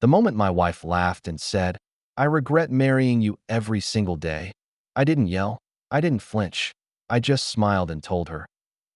The moment my wife laughed and said, "I regret marrying you every single day," I didn't yell. I didn't flinch. I just smiled and told her,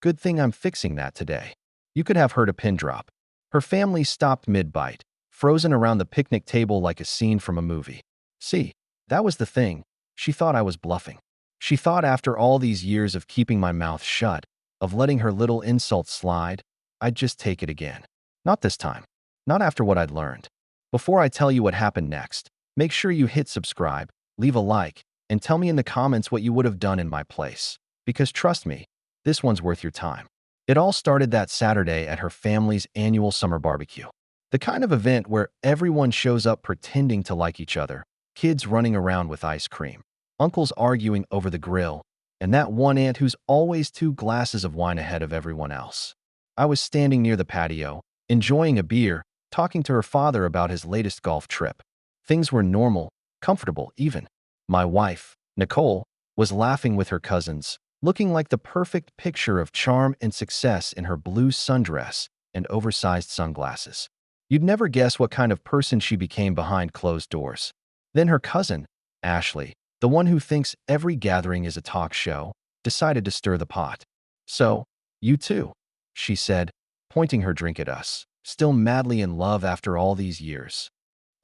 "Good thing I'm fixing that today." You could have heard a pin drop. Her family stopped mid-bite, frozen around the picnic table like a scene from a movie. See, that was the thing. She thought I was bluffing. She thought after all these years of keeping my mouth shut, of letting her little insult slide, I'd just take it again. Not this time. Not after what I'd learned. Before I tell you what happened next, make sure you hit subscribe, leave a like, and tell me in the comments what you would have done in my place. Because trust me, this one's worth your time. It all started that Saturday at her family's annual summer barbecue. The kind of event where everyone shows up pretending to like each other, kids running around with ice cream, uncles arguing over the grill, and that one aunt who's always 2 glasses of wine ahead of everyone else. I was standing near the patio, enjoying a beer, talking to her father about his latest golf trip. Things were normal, comfortable even. My wife, Nicole, was laughing with her cousins, looking like the perfect picture of charm and success in her blue sundress and oversized sunglasses. You'd never guess what kind of person she became behind closed doors. Then her cousin, Ashley, the one who thinks every gathering is a talk show, decided to stir the pot. "So, you too," she said, pointing her drink at us, still madly in love after all these years.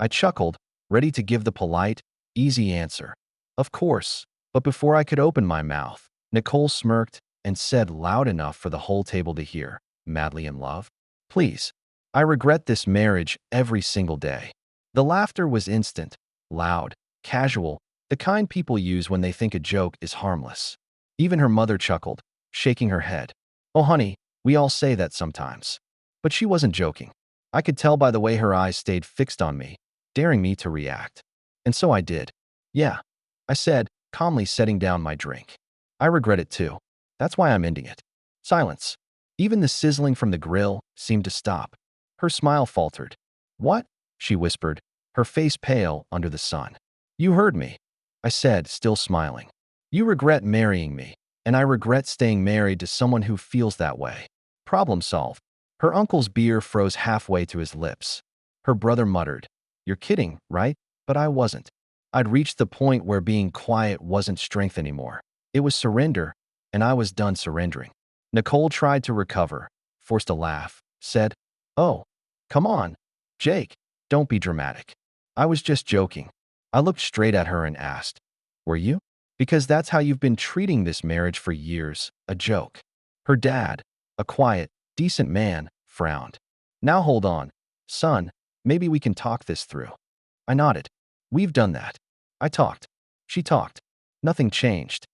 I chuckled, ready to give the polite, easy answer. "Of course," but before I could open my mouth, Nicole smirked and said loud enough for the whole table to hear, "Madly in love? Please. I regret this marriage every single day." The laughter was instant, loud, casual, the kind people use when they think a joke is harmless. Even her mother chuckled, shaking her head. "Oh, honey, we all say that sometimes." But she wasn't joking. I could tell by the way her eyes stayed fixed on me, daring me to react. And so I did. "Yeah," I said, calmly setting down my drink. "I regret it too. That's why I'm ending it." Silence. Even the sizzling from the grill seemed to stop. Her smile faltered. "What?" she whispered, her face pale under the sun. "You heard me," I said, still smiling. "You regret marrying me, and I regret staying married to someone who feels that way." Problem solved. Her uncle's beer froze halfway to his lips. Her brother muttered, "You're kidding, right?" But I wasn't. I'd reached the point where being quiet wasn't strength anymore. It was surrender, and I was done surrendering. Nicole tried to recover, forced a laugh, said, "Oh, come on, Jake, don't be dramatic." I was just joking. I looked straight at her and asked, "Were you?" "Because that's how you've been treating this marriage for years, a joke." Her dad, a quiet, decent man, frowned. "Now hold on, son, maybe we can talk this through." I nodded. "We've done that." I talked. She talked. Nothing changed.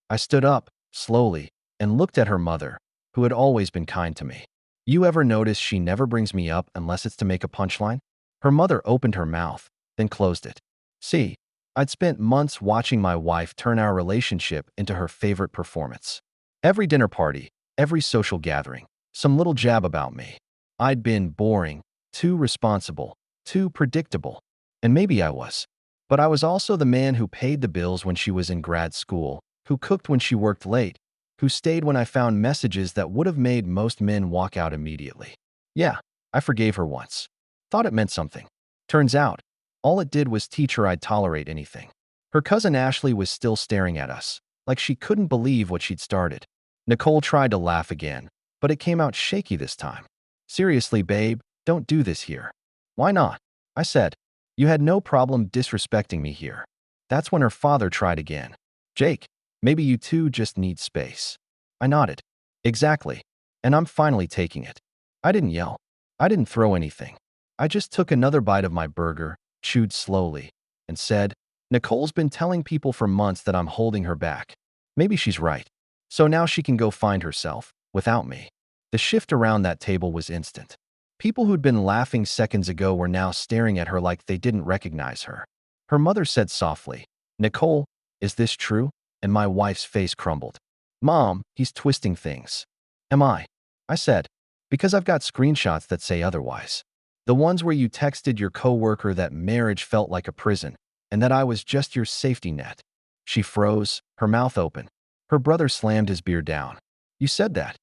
I stood up, slowly, and looked at her mother, who had always been kind to me. "You ever notice she never brings me up unless it's to make a punchline?" Her mother opened her mouth, then closed it. See, I'd spent months watching my wife turn our relationship into her favorite performance. Every dinner party, every social gathering, some little jab about me. I'd been boring, too responsible, too predictable. And maybe I was. But I was also the man who paid the bills when she was in grad school, who cooked when she worked late, who stayed when I found messages that would have made most men walk out immediately. Yeah, I forgave her once. Thought it meant something. Turns out, all it did was teach her I'd tolerate anything. Her cousin Ashley was still staring at us, like she couldn't believe what she'd started. Nicole tried to laugh again, but it came out shaky this time. "Seriously, babe, don't do this here." "Why not?" I said. "You had no problem disrespecting me here." That's when her father tried again. "Jake, maybe you two just need space." I nodded. "Exactly. And I'm finally taking it." I didn't yell. I didn't throw anything. I just took another bite of my burger, chewed slowly, and said, "Nicole's been telling people for months that I'm holding her back. Maybe she's right. So now she can go find herself, without me." The shift around that table was instant. People who'd been laughing seconds ago were now staring at her like they didn't recognize her. Her mother said softly, "Nicole, is this true?" And my wife's face crumbled. "Mom, he's twisting things." "Am I?" I said, "because I've got screenshots that say otherwise. The ones where you texted your coworker that marriage felt like a prison, and that I was just your safety net." She froze, her mouth open. Her brother slammed his beer down. "You said that."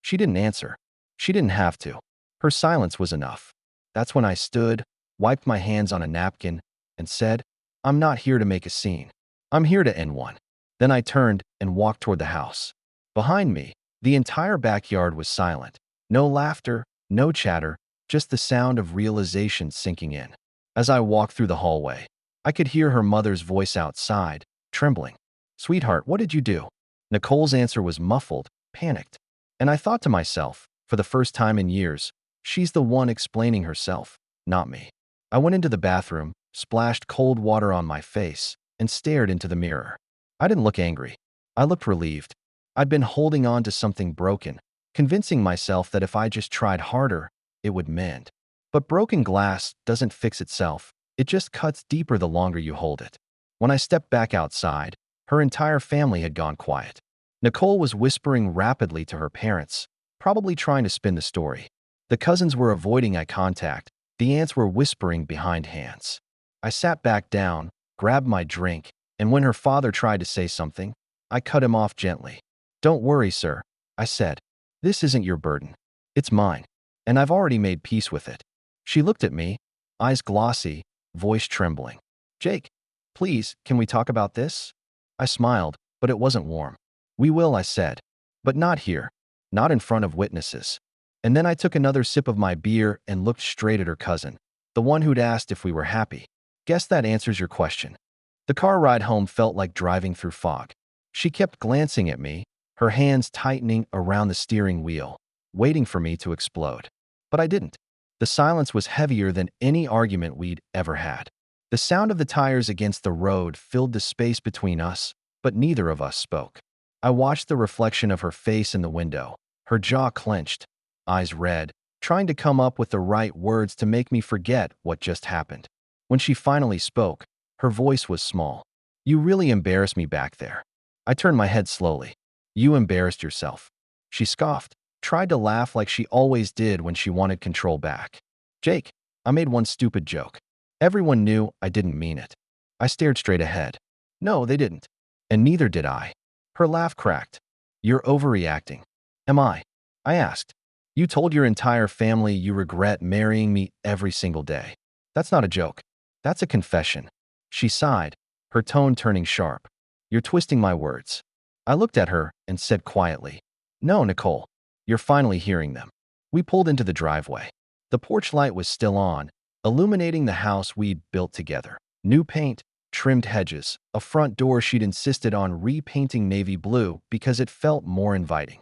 She didn't answer. She didn't have to. Her silence was enough. That's when I stood, wiped my hands on a napkin, and said, "I'm not here to make a scene. I'm here to end one." Then I turned and walked toward the house. Behind me, the entire backyard was silent. No laughter, no chatter, just the sound of realization sinking in. As I walked through the hallway, I could hear her mother's voice outside, trembling. "Sweetheart, what did you do?" Nicole's answer was muffled, panicked. And I thought to myself, for the first time in years, she's the one explaining herself, not me. I went into the bathroom, splashed cold water on my face, and stared into the mirror. I didn't look angry. I looked relieved. I'd been holding on to something broken, convincing myself that if I just tried harder, it would mend. But broken glass doesn't fix itself. It just cuts deeper the longer you hold it. When I stepped back outside, her entire family had gone quiet. Nicole was whispering rapidly to her parents, probably trying to spin the story. The cousins were avoiding eye contact. The aunts were whispering behind hands. I sat back down, grabbed my drink, and when her father tried to say something, I cut him off gently. "Don't worry, sir," I said. "This isn't your burden. It's mine, and I've already made peace with it." She looked at me, eyes glossy, voice trembling. "Jake, please, can we talk about this?" I smiled, but it wasn't warm. "We will," I said, "but not here, not in front of witnesses." And then I took another sip of my beer and looked straight at her cousin, the one who'd asked if we were happy. Guess that answers your question. The car ride home felt like driving through fog. She kept glancing at me, her hands tightening around the steering wheel, waiting for me to explode. But I didn't. The silence was heavier than any argument we'd ever had. The sound of the tires against the road filled the space between us, but neither of us spoke. I watched the reflection of her face in the window, her jaw clenched, eyes red, trying to come up with the right words to make me forget what just happened. When she finally spoke, her voice was small. "You really embarrassed me back there." I turned my head slowly. "You embarrassed yourself." She scoffed, tried to laugh like she always did when she wanted control back. "Jake, I made one stupid joke. Everyone knew I didn't mean it." I stared straight ahead. "No, they didn't. And neither did I." Her laugh cracked. "You're overreacting." "Am I?" I asked. "You told your entire family you regret marrying me every single day. That's not a joke. That's a confession." She sighed, her tone turning sharp. "You're twisting my words." I looked at her and said quietly, "No, Nicole, you're finally hearing them." We pulled into the driveway. The porch light was still on, illuminating the house we'd built together. New paint, trimmed hedges, a front door she'd insisted on repainting navy blue because it felt more inviting.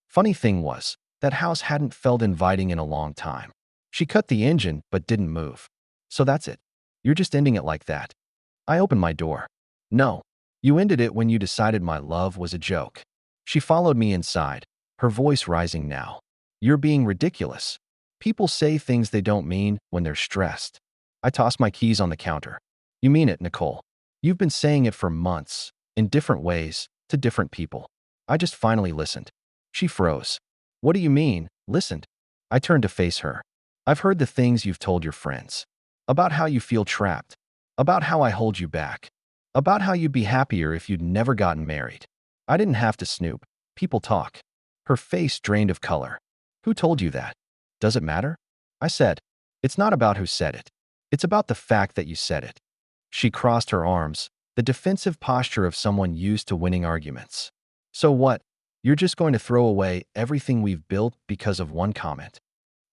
Funny thing was, that house hadn't felt inviting in a long time. She cut the engine but didn't move. "So that's it. You're just ending it like that." I opened my door. "No, you ended it when you decided my love was a joke." She followed me inside, her voice rising now. "You're being ridiculous. People say things they don't mean when they're stressed." I tossed my keys on the counter. "You mean it, Nicole. You've been saying it for months, in different ways, to different people." I just finally listened. She froze. "What do you mean, listened?" I turned to face her. "I've heard the things you've told your friends. About how you feel trapped. About how I hold you back. About how you'd be happier if you'd never gotten married." I didn't have to snoop. People talk. Her face drained of color. "Who told you that? Does it matter?" I said. "It's not about who said it. It's about the fact that you said it." She crossed her arms, the defensive posture of someone used to winning arguments. "So what? You're just going to throw away everything we've built because of one comment?"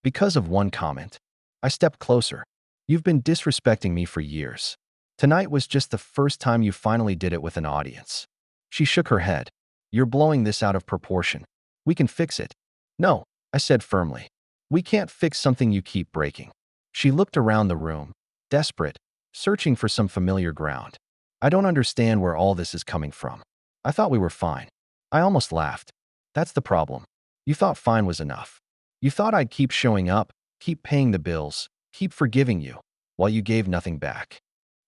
"Because of one comment." I stepped closer. "You've been disrespecting me for years. Tonight was just the first time you finally did it with an audience." She shook her head. "You're blowing this out of proportion. We can fix it." "No," I said firmly. "We can't fix something you keep breaking." She looked around the room, desperate, searching for some familiar ground. "I don't understand where all this is coming from. I thought we were fine." I almost laughed. "That's the problem. You thought fine was enough. You thought I'd keep showing up, keep paying the bills, keep forgiving you, while you gave nothing back."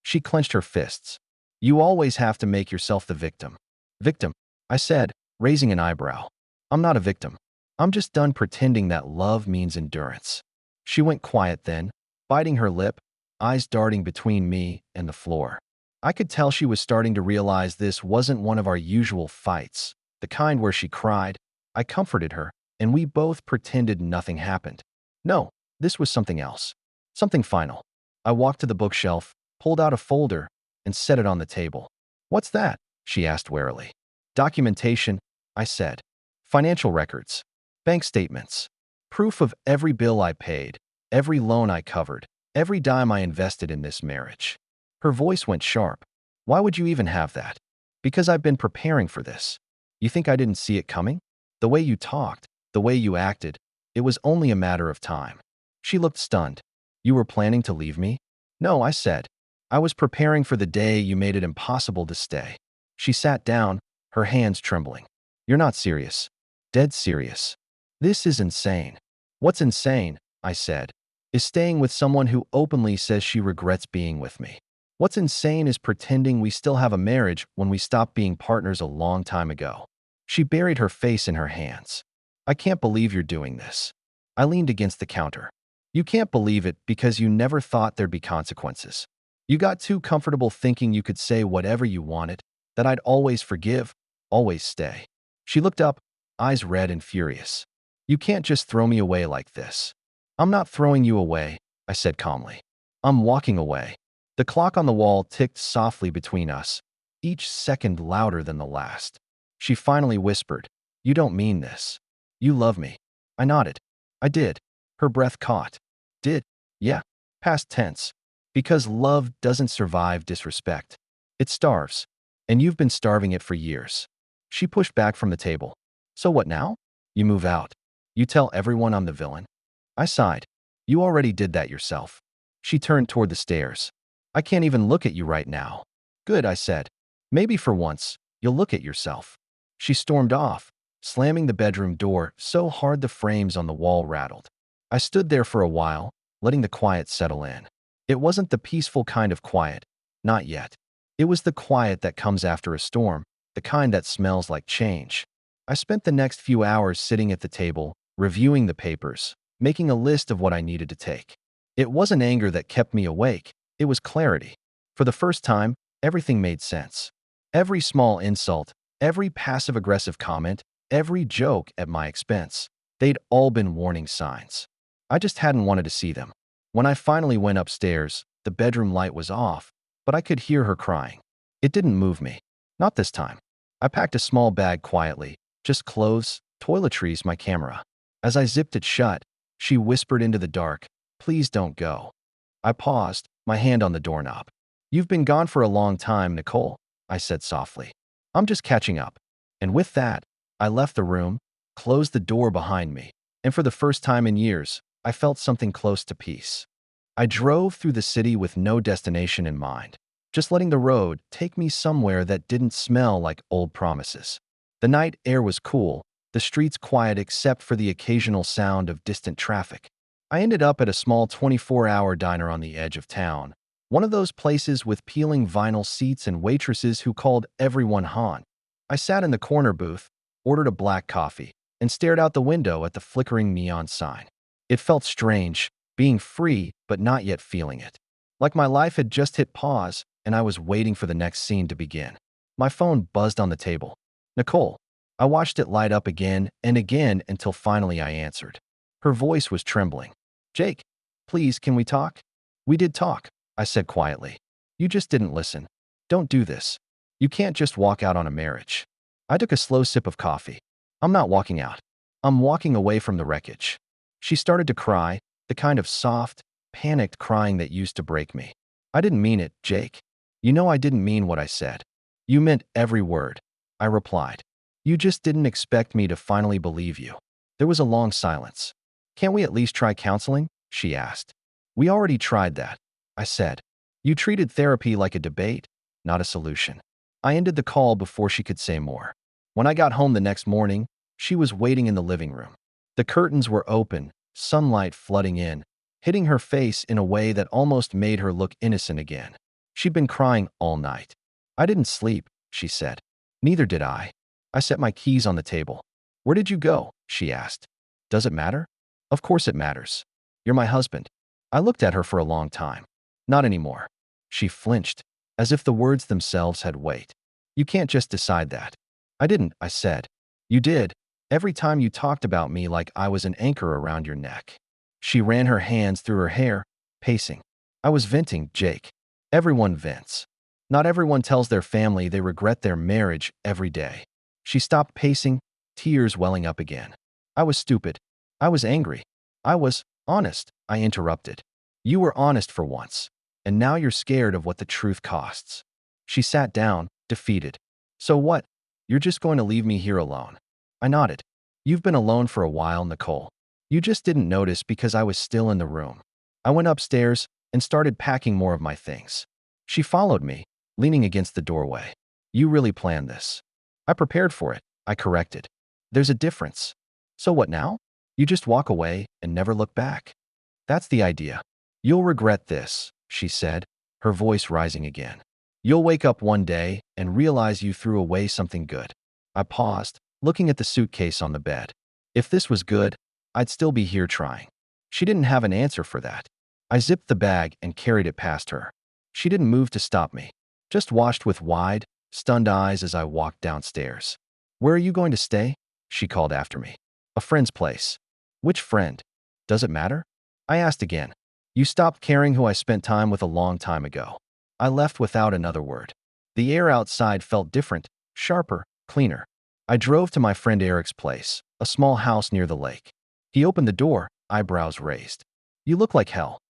She clenched her fists. "You always have to make yourself the victim." "Victim?" I said, raising an eyebrow. "I'm not a victim. I'm just done pretending that love means endurance." She went quiet then, biting her lip, eyes darting between me and the floor. I could tell she was starting to realize this wasn't one of our usual fights, the kind where she cried. I comforted her, and we both pretended nothing happened. No, this was something else. Something final. I walked to the bookshelf, pulled out a folder, and set it on the table. What's that? She asked warily. Documentation, I said. Financial records, bank statements, proof of every bill I paid, every loan I covered, every dime I invested in this marriage. Her voice went sharp. Why would you even have that? Because I've been preparing for this. You think I didn't see it coming? The way you talked, the way you acted, it was only a matter of time. She looked stunned. You were planning to leave me? No, I said. I was preparing for the day you made it impossible to stay. She sat down, her hands trembling. You're not serious. Dead serious. This is insane. What's insane, I said, is staying with someone who openly says she regrets being with me. What's insane is pretending we still have a marriage when we stopped being partners a long time ago. She buried her face in her hands. I can't believe you're doing this. I leaned against the counter. You can't believe it because you never thought there'd be consequences. You got too comfortable thinking you could say whatever you wanted, that I'd always forgive, always stay. She looked up, eyes red and furious. You can't just throw me away like this. I'm not throwing you away, I said calmly. I'm walking away. The clock on the wall ticked softly between us, each second louder than the last. She finally whispered, You don't mean this. You love me. I nodded. I did. Her breath caught. Did? Yeah. Past tense. Because love doesn't survive disrespect. It starves. And you've been starving it for years. She pushed back from the table. So what now? You move out. You tell everyone I'm the villain. I sighed. You already did that yourself. She turned toward the stairs. I can't even look at you right now. Good, I said. Maybe for once, you'll look at yourself. She stormed off, slamming the bedroom door so hard the frames on the wall rattled. I stood there for a while, letting the quiet settle in. It wasn't the peaceful kind of quiet, not yet. It was the quiet that comes after a storm, the kind that smells like change. I spent the next few hours sitting at the table, reviewing the papers, making a list of what I needed to take. It wasn't anger that kept me awake. It was clarity. For the first time, everything made sense. Every small insult, every passive-aggressive comment, every joke at my expense, they'd all been warning signs. I just hadn't wanted to see them. When I finally went upstairs, the bedroom light was off, but I could hear her crying. It didn't move me. Not this time. I packed a small bag quietly, just clothes, toiletries, my camera. As I zipped it shut, she whispered into the dark, Please don't go. I paused, my hand on the doorknob. You've been gone for a long time, Nicole, I said softly. I'm just catching up. And with that, I left the room, closed the door behind me, and for the first time in years, I felt something close to peace. I drove through the city with no destination in mind, just letting the road take me somewhere that didn't smell like old promises. The night air was cool, the streets quiet except for the occasional sound of distant traffic. I ended up at a small 24-hour diner on the edge of town, one of those places with peeling vinyl seats and waitresses who called everyone hon. I sat in the corner booth, ordered a black coffee, and stared out the window at the flickering neon sign. It felt strange, being free but not yet feeling it. Like my life had just hit pause and I was waiting for the next scene to begin. My phone buzzed on the table. Nicole. I watched it light up again and again until finally I answered. Her voice was trembling. Jake, please, can we talk? We did talk, I said quietly. You just didn't listen. Don't do this. You can't just walk out on a marriage. I took a slow sip of coffee. I'm not walking out. I'm walking away from the wreckage. She started to cry, the kind of soft, panicked crying that used to break me. I didn't mean it, Jake. You know I didn't mean what I said. You meant every word, I replied. You just didn't expect me to finally believe you. There was a long silence. Can't we at least try counseling? She asked. We already tried that, I said. You treated therapy like a debate, not a solution. I ended the call before she could say more. When I got home the next morning, she was waiting in the living room. The curtains were open, sunlight flooding in, hitting her face in a way that almost made her look innocent again. She'd been crying all night. I didn't sleep, she said. Neither did I. I set my keys on the table. Where did you go? She asked. Does it matter? Of course it matters. You're my husband. I looked at her for a long time. Not anymore. She flinched, as if the words themselves had weight. You can't just decide that. I didn't, I said. You did. Every time you talked about me like I was an anchor around your neck. She ran her hands through her hair, pacing. I was venting, Jake. Everyone vents. Not everyone tells their family they regret their marriage every day. She stopped pacing, tears welling up again. I was stupid. I was angry. I was honest, I interrupted. You were honest for once, and now you're scared of what the truth costs. She sat down, defeated. So what? You're just going to leave me here alone? I nodded. You've been alone for a while, Nicole. You just didn't notice because I was still in the room. I went upstairs and started packing more of my things. She followed me, leaning against the doorway. You really planned this. I prepared for it, I corrected. There's a difference. So what now? You just walk away and never look back. That's the idea. You'll regret this, she said, her voice rising again. You'll wake up one day and realize you threw away something good. I paused, looking at the suitcase on the bed. If this was good, I'd still be here trying. She didn't have an answer for that. I zipped the bag and carried it past her. She didn't move to stop me, just watched with wide, stunned eyes as I walked downstairs. Where are you going to stay? She called after me. A friend's place. Which friend? Does it matter? I asked again. You stopped caring who I spent time with a long time ago. I left without another word. The air outside felt different, sharper, cleaner. I drove to my friend Eric's place, a small house near the lake. He opened the door, eyebrows raised. You look like hell.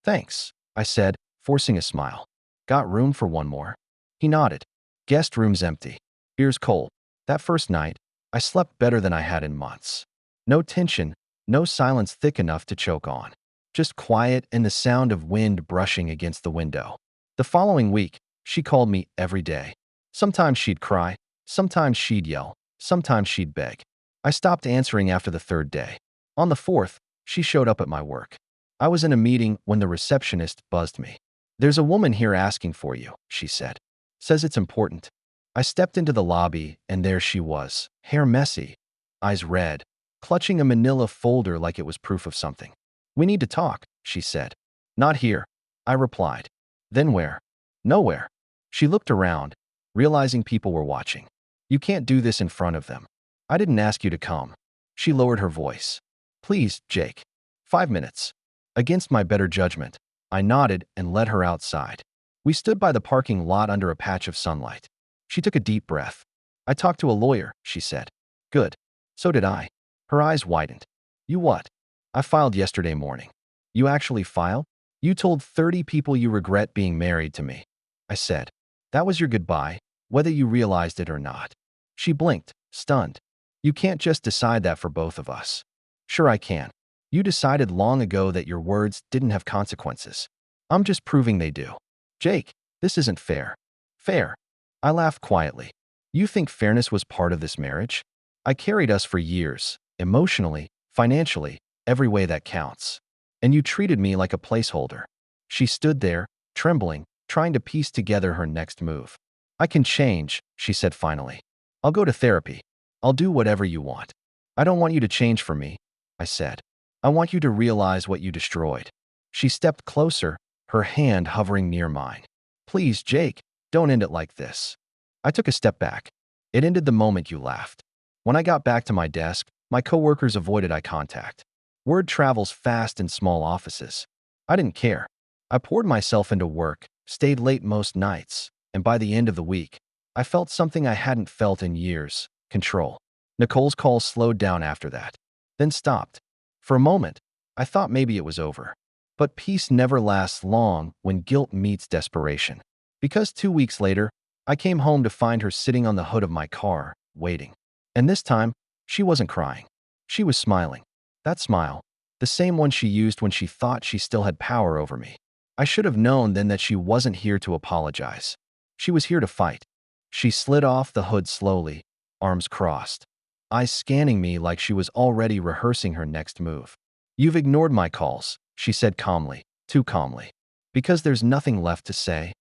Thanks, I said, forcing a smile. Got room for one more? He nodded. Guest room's empty. Beer's cold. That first night, I slept better than I had in months. No tension, no silence thick enough to choke on. Just quiet and the sound of wind brushing against the window. The following week, she called me every day. Sometimes she'd cry, sometimes she'd yell, sometimes she'd beg. I stopped answering after the third day. On the fourth, she showed up at my work. I was in a meeting when the receptionist buzzed me. There's a woman here asking for you, she said. Says it's important. I stepped into the lobby, and there she was, hair messy, eyes red, clutching a manila folder like it was proof of something. We need to talk, she said. Not here, I replied. Then where? Nowhere. She looked around, realizing people were watching. You can't do this in front of them. I didn't ask you to come. She lowered her voice. Please, Jake. 5 minutes. Against my better judgment, I nodded and led her outside. We stood by the parking lot under a patch of sunlight. She took a deep breath. I talked to a lawyer, she said. Good. So did I. Her eyes widened. You what? I filed yesterday morning. You actually filed? You told 30 people you regret being married to me. I said. That was your goodbye, whether you realized it or not. She blinked, stunned. You can't just decide that for both of us. Sure I can. You decided long ago that your words didn't have consequences. I'm just proving they do. Jake, this isn't fair. Fair. I laughed quietly. You think fairness was part of this marriage? I carried us for years, emotionally, financially, every way that counts. And you treated me like a placeholder. She stood there, trembling, trying to piece together her next move. I can change, she said finally. I'll go to therapy. I'll do whatever you want. I don't want you to change for me, I said. I want you to realize what you destroyed. She stepped closer, her hand hovering near mine. Please, Jake, don't end it like this. I took a step back. It ended the moment you laughed. When I got back to my desk, my coworkers avoided eye contact. Word travels fast in small offices. I didn't care. I poured myself into work, stayed late most nights, and by the end of the week, I felt something I hadn't felt in years, control. Nicole's call slowed down after that, then stopped. For a moment, I thought maybe it was over. But peace never lasts long when guilt meets desperation. Because 2 weeks later, I came home to find her sitting on the hood of my car, waiting. And this time, she wasn't crying. She was smiling. That smile, the same one she used when she thought she still had power over me. I should have known then that she wasn't here to apologize. She was here to fight. She slid off the hood slowly, arms crossed, eyes scanning me like she was already rehearsing her next move. You've ignored my calls, she said calmly, too calmly. Because there's nothing left to say,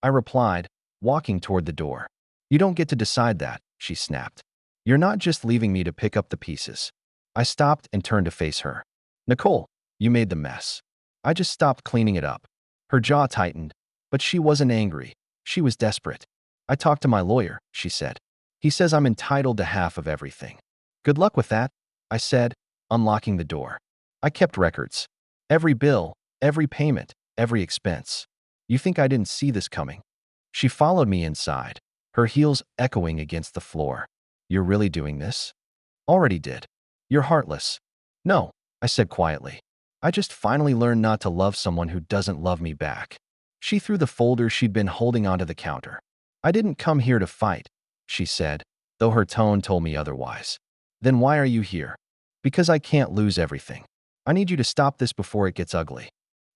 I replied, walking toward the door. You don't get to decide that, she snapped. You're not just leaving me to pick up the pieces. I stopped and turned to face her. Nicole, you made the mess. I just stopped cleaning it up. Her jaw tightened, but she wasn't angry. She was desperate. I talked to my lawyer, she said. He says I'm entitled to half of everything. Good luck with that, I said, unlocking the door. I kept records. Every bill, every payment, every expense. You think I didn't see this coming? She followed me inside, her heels echoing against the floor. You're really doing this? Already did. You're heartless. No, I said quietly. I just finally learned not to love someone who doesn't love me back. She threw the folder she'd been holding onto the counter. I didn't come here to fight, she said, though her tone told me otherwise. Then why are you here? Because I can't lose everything. I need you to stop this before it gets ugly.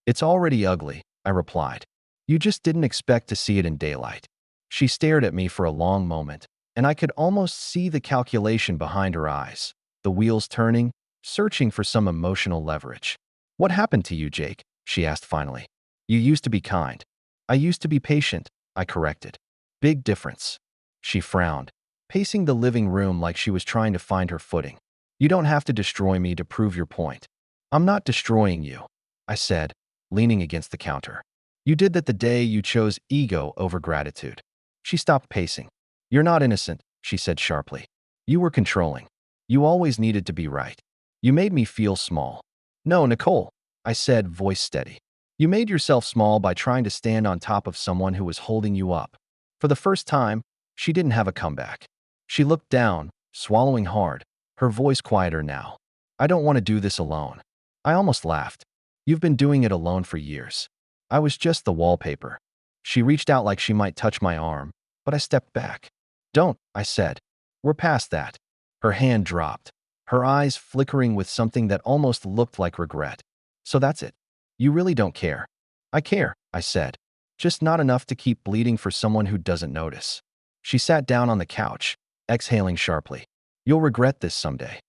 It's already ugly, I replied. You just didn't expect to see it in daylight. She stared at me for a long moment, and I could almost see the calculation behind her eyes, the wheels turning, searching for some emotional leverage. What happened to you, Jake? She asked finally. You used to be kind. I used to be patient, I corrected. Big difference. She frowned, pacing the living room like she was trying to find her footing. You don't have to destroy me to prove your point. I'm not destroying you, I said, leaning against the counter. You did that the day you chose ego over gratitude. She stopped pacing. You're not innocent, she said sharply. You were controlling. You always needed to be right. You made me feel small. No, Nicole, I said, voice steady. You made yourself small by trying to stand on top of someone who was holding you up. For the first time, she didn't have a comeback. She looked down, swallowing hard, her voice quieter now. I don't want to do this alone. I almost laughed. You've been doing it alone for years. I was just the wallpaper. She reached out like she might touch my arm, but I stepped back. Don't, I said. We're past that. Her hand dropped, her eyes flickering with something that almost looked like regret. So that's it. You really don't care. I care, I said. Just not enough to keep bleeding for someone who doesn't notice. She sat down on the couch, exhaling sharply. You'll regret this someday.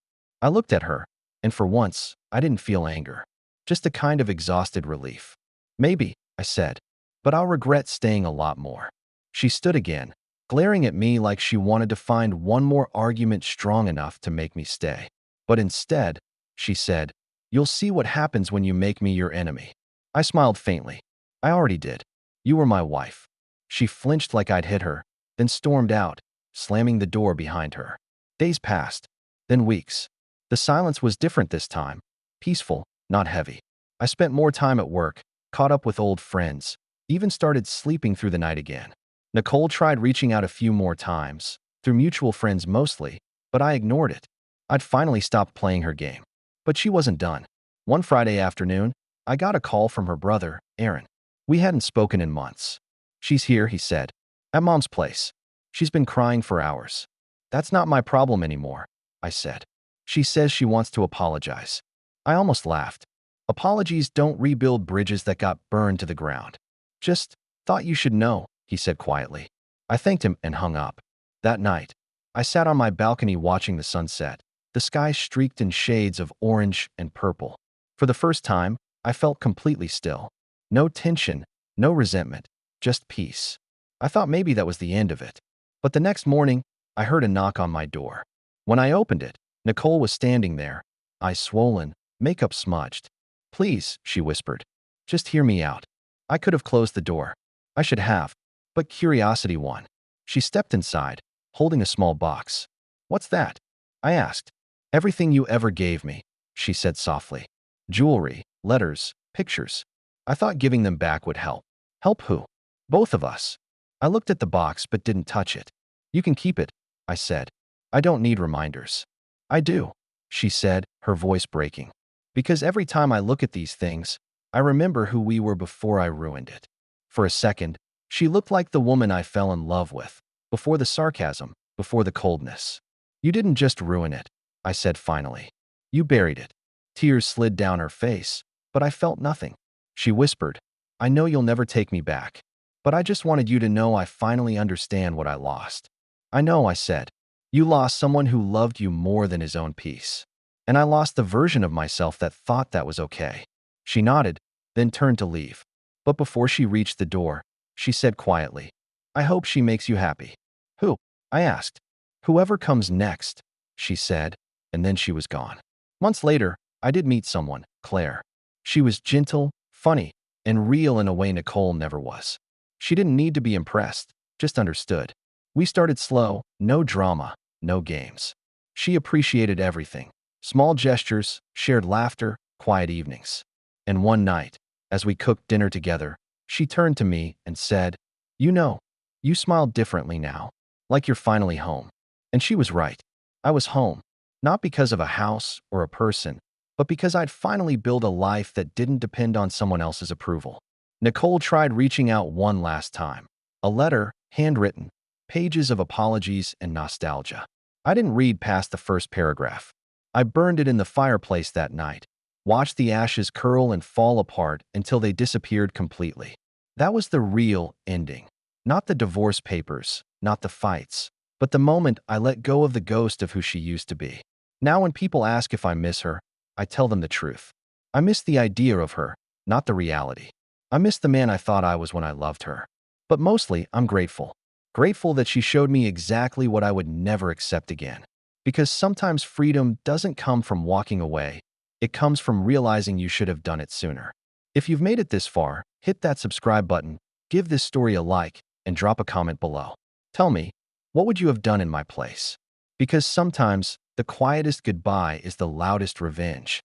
I looked at her, and for once, I didn't feel anger. Just a kind of exhausted relief. Maybe, I said, but I'll regret staying a lot more. She stood again, glaring at me like she wanted to find one more argument strong enough to make me stay. But instead, she said, you'll see what happens when you make me your enemy. I smiled faintly. I already did. You were my wife. She flinched like I'd hit her, then stormed out, slamming the door behind her. Days passed, then weeks. The silence was different this time, peaceful, not heavy. I spent more time at work, caught up with old friends, even started sleeping through the night again. Nicole tried reaching out a few more times, through mutual friends mostly, but I ignored it. I'd finally stopped playing her game. But she wasn't done. One Friday afternoon, I got a call from her brother, Aaron. We hadn't spoken in months. She's here, he said, at Mom's place. She's been crying for hours. That's not my problem anymore, I said. She says she wants to apologize. I almost laughed. Apologies don't rebuild bridges that got burned to the ground. Just thought you should know, he said quietly. I thanked him and hung up. That night, I sat on my balcony watching the sunset, the sky streaked in shades of orange and purple. For the first time, I felt completely still. No tension, no resentment, just peace. I thought maybe that was the end of it. But the next morning, I heard a knock on my door. When I opened it, Nicole was standing there, eyes swollen, makeup smudged. Please, she whispered. Just hear me out. I could have closed the door. I should have. But curiosity won. She stepped inside, holding a small box. What's that? I asked. Everything you ever gave me, she said softly. Jewelry, letters, pictures. I thought giving them back would help. Help who? Both of us. I looked at the box but didn't touch it. You can keep it, I said. I don't need reminders. I do, she said, her voice breaking. Because every time I look at these things, I remember who we were before I ruined it. For a second, she looked like the woman I fell in love with, before the sarcasm, before the coldness. You didn't just ruin it, I said finally. You buried it. Tears slid down her face, but I felt nothing. She whispered, I know you'll never take me back, but I just wanted you to know I finally understand what I lost. I know, I said. You lost someone who loved you more than his own peace. And I lost the version of myself that thought that was okay. She nodded, then turned to leave. But before she reached the door, she said quietly, I hope she makes you happy. Who? I asked. Whoever comes next, she said, and then she was gone. Months later, I did meet someone, Claire. She was gentle, funny, and real in a way Nicole never was. She didn't need to be impressed, just understood. We started slow, no drama, no games. She appreciated everything. Small gestures, shared laughter, quiet evenings. And one night, As we cooked dinner together, she turned to me and said, "You know, you smile differently now, like you're finally home." And she was right. I was home, not because of a house or a person, but because I'd finally built a life that didn't depend on someone else's approval. Nicole tried reaching out one last time. A letter, handwritten, pages of apologies and nostalgia. I didn't read past the first paragraph. I burned it in the fireplace that night, watched the ashes curl and fall apart until they disappeared completely. That was the real ending. Not the divorce papers, not the fights, but the moment I let go of the ghost of who she used to be. Now when people ask if I miss her, I tell them the truth. I miss the idea of her, not the reality. I miss the man I thought I was when I loved her. But mostly, I'm grateful. Grateful that she showed me exactly what I would never accept again. Because sometimes freedom doesn't come from walking away. It comes from realizing you should have done it sooner. If you've made it this far, hit that subscribe button, give this story a like, and drop a comment below. Tell me, what would you have done in my place? Because sometimes, the quietest goodbye is the loudest revenge.